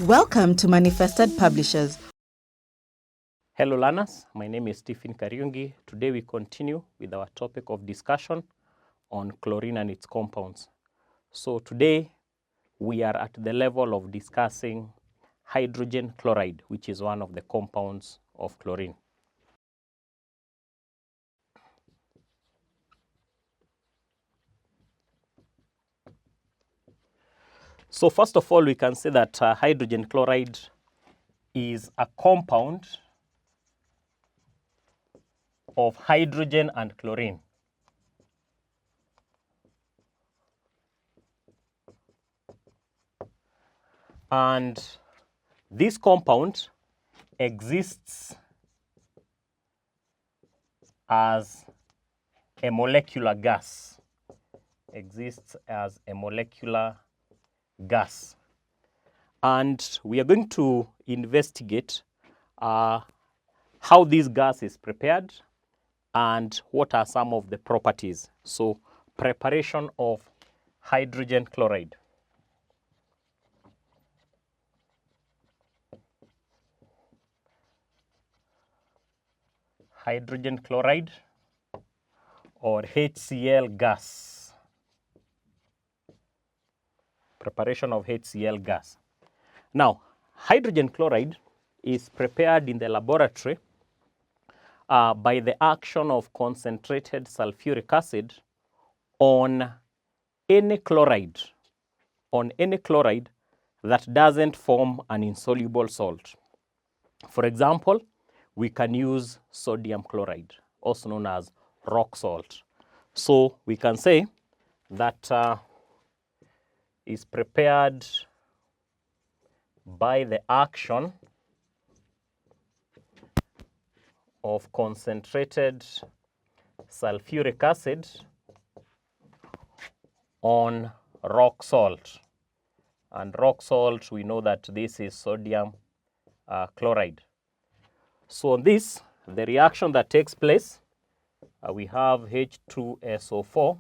Welcome to Manifested Publishers. Hello learners, my name is Stephen Kariungi. Today we continue with our topic of discussion on chlorine and its compounds. So today we are at the level of discussing hydrogen chloride, which is one of the compounds of chlorine. So first of all, we can say that hydrogen chloride is a compound of hydrogen and chlorine. And this compound exists as a molecular gas. And we are going to investigate how this gas is prepared and what are some of the properties. So, preparation of hydrogen chloride. Hydrogen chloride or HCl gas. Preparation of HCl gas. Now, hydrogen chloride is prepared in the laboratory by the action of concentrated sulfuric acid on any chloride that doesn't form an insoluble salt. For example, we can use sodium chloride, also known as rock salt. So we can say that is prepared by the action of concentrated sulfuric acid on rock salt. And rock salt, we know that this is sodium chloride. So on this, the reaction that takes place, we have H2SO4,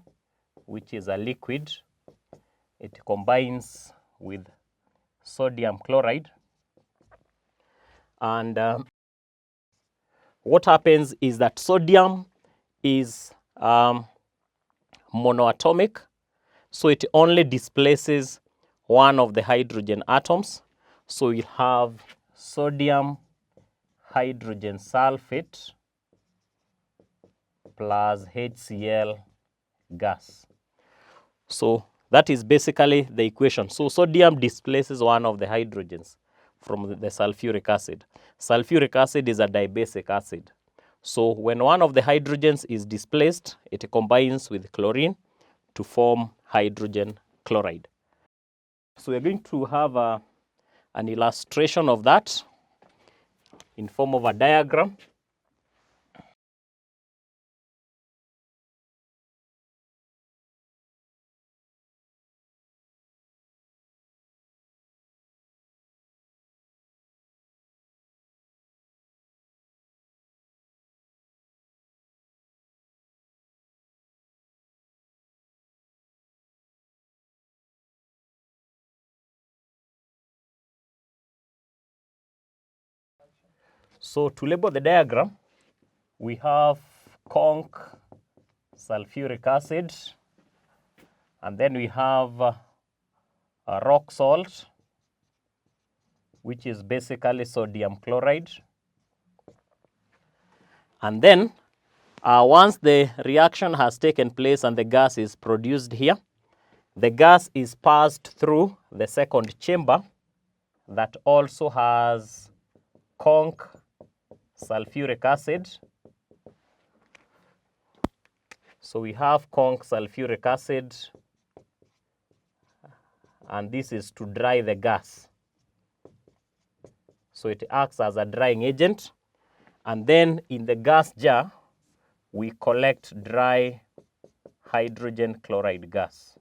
which is a liquid. It combines with sodium chloride. And what happens is that sodium is monoatomic, so it only displaces one of the hydrogen atoms. So we have sodium hydrogen sulfate plus HCl gas. So that is basically the equation. So sodium displaces one of the hydrogens from the sulfuric acid. Sulfuric acid is a dibasic acid. So when one of the hydrogens is displaced, it combines with chlorine to form hydrogen chloride. So we're going to have an illustration of that in form of a diagram. So to label the diagram, we have conch sulfuric acid, and then we have a rock salt, which is basically sodium chloride. And then once the reaction has taken place and the gas is produced here, the gas is passed through the second chamber that also has conch sulfuric acid. So we have conch sulfuric acid, and this is to dry the gas. So it acts as a drying agent. And then in the gas jar, we collect dry hydrogen chloride gas.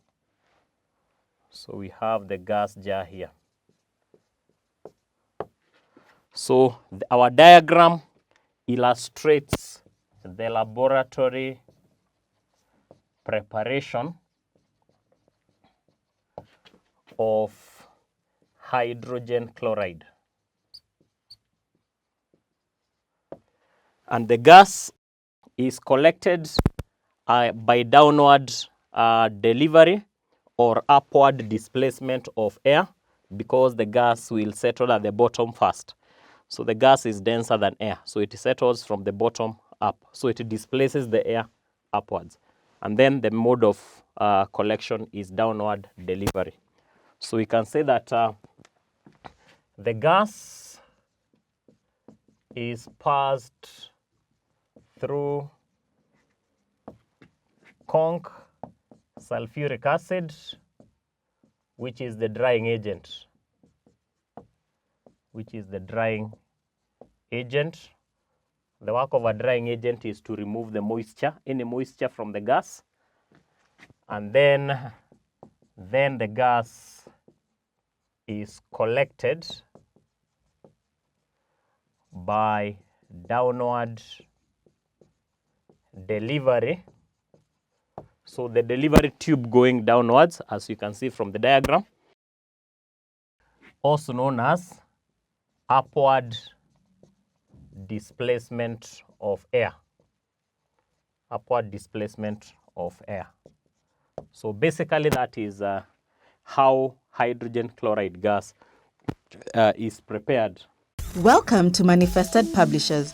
So we have the gas jar here. So our diagram illustrates the laboratory preparation of hydrogen chloride. And the gas is collected by downward delivery or upward displacement of air, because the gas will settle at the bottom first. So the gas is denser than air, so it settles from the bottom up. So it displaces the air upwards. And then the mode of collection is downward delivery. So we can say that the gas is passed through conch sulfuric acid, which is the drying agent. The work of a drying agent is to remove the moisture, any moisture from the gas, and then the gas is collected by downward delivery. So the delivery tube going downwards, as you can see from the diagram, also known as upward displacement of air. Upward displacement of air. So basically that is how hydrogen chloride gas is prepared. Welcome to Manifested Publishers.